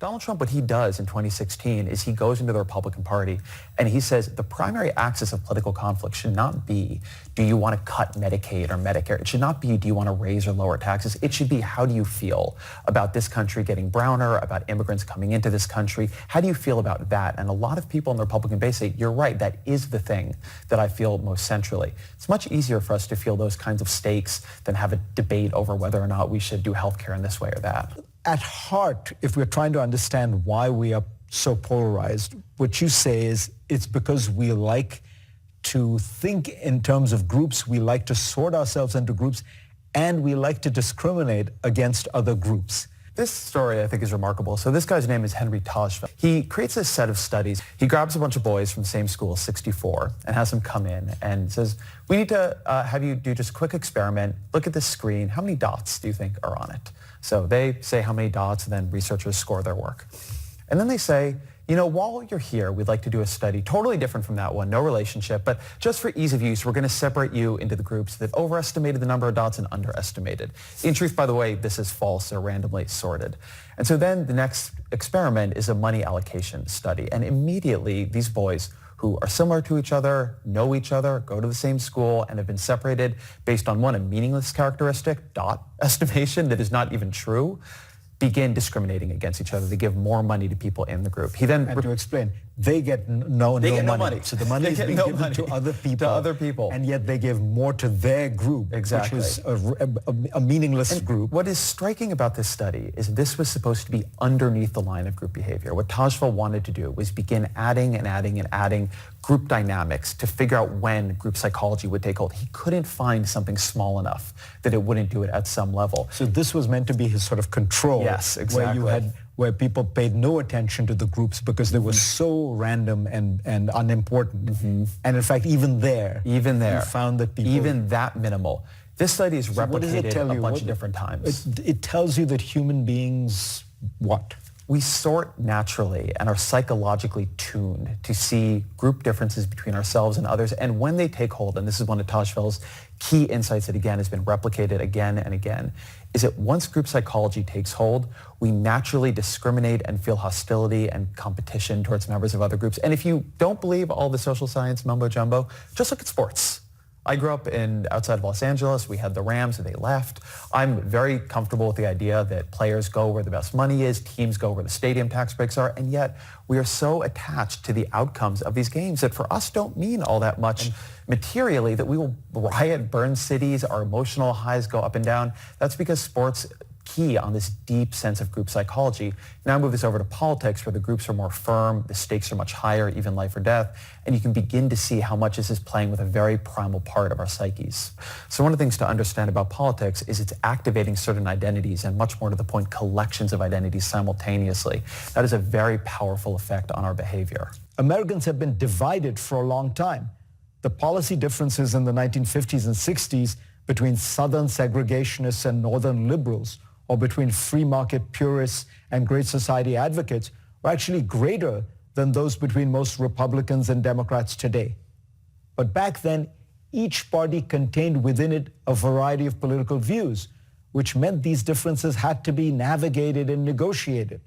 Donald Trump, what he does in 2016 is he goes into the Republican Party and he says the primary axis of political conflict should not be, do you want to cut Medicaid or Medicare? It should not be, do you want to raise or lower taxes? It should be, how do you feel about this country getting browner, about immigrants coming into this country? How do you feel about that? And a lot of people in the Republican base say, you're right, that is the thing that I feel most centrally. It's much easier for us to feel those kinds of stakes than have a debate over whether or not we should do healthcare in this way or that. At heart, if we're trying to understand why we are so polarized, what you say is it's because we like to think in terms of groups, we like to sort ourselves into groups, and we like to discriminate against other groups. This story, I think, is remarkable. So this guy's name is Henry Tajfel. He creates this set of studies. He grabs a bunch of boys from the same school, 64, and has them come in and says, we need to have you do just a quick experiment. Look at this screen. How many dots do you think are on it? So they say how many dots, and then researchers score their work. And then they say, you know, while you're here, we'd like to do a study totally different from that one, no relationship, but just for ease of use, we're going to separate you into the groups that overestimated the number of dots and underestimated. In truth, by the way, this is false. They're randomly sorted. And so then the next experiment is a money allocation study. And immediately these boys who are similar to each other, know each other, go to the same school, and have been separated based on one, a meaningless characteristic, dot estimation that is not even true, begin discriminating against each other. They give more money to people in the group. He then... And to explain, they get no money. So the money is being given to other people. To other people. And yet they give more to their group, exactly, which is a meaningless group. What is striking about this study is this was supposed to be underneath the line of group behavior. What Tajfel wanted to do was begin adding and adding and adding group dynamics to figure out when group psychology would take hold. He couldn't find something small enough that it wouldn't do it at some level. So this was meant to be his sort of control. Yes, exactly. Where people paid no attention to the groups because they were so random and unimportant. Mm-hmm. And in fact, even there, you found that people... Even that minimal. This study is replicated a bunch of different times. It tells you that human beings, what? We sort naturally and are psychologically tuned to see group differences between ourselves and others. And when they take hold, and this is one of Tajfel's key insights that again has been replicated again and again, is that once group psychology takes hold, we naturally discriminate and feel hostility and competition towards members of other groups. And if you don't believe all the social science mumbo jumbo, just look at sports. I grew up outside of Los Angeles. We had the Rams and they left. I'm very comfortable with the idea that players go where the best money is, teams go where the stadium tax breaks are, and yet we are so attached to the outcomes of these games that for us don't mean all that much materially, that we will riot, burn cities, our emotional highs go up and down. That's because sports key on this deep sense of group psychology. Now move this over to politics, where the groups are more firm, the stakes are much higher, even life or death, and you can begin to see how much this is playing with a very primal part of our psyches. So one of the things to understand about politics is it's activating certain identities, and much more to the point, collections of identities simultaneously. That is a very powerful effect on our behavior. Americans have been divided for a long time. The policy differences in the 1950s and 60s between Southern segregationists and Northern liberals, or between free market purists and great society advocates, were actually greater than those between most Republicans and Democrats today. But back then, each party contained within it a variety of political views, which meant these differences had to be navigated and negotiated.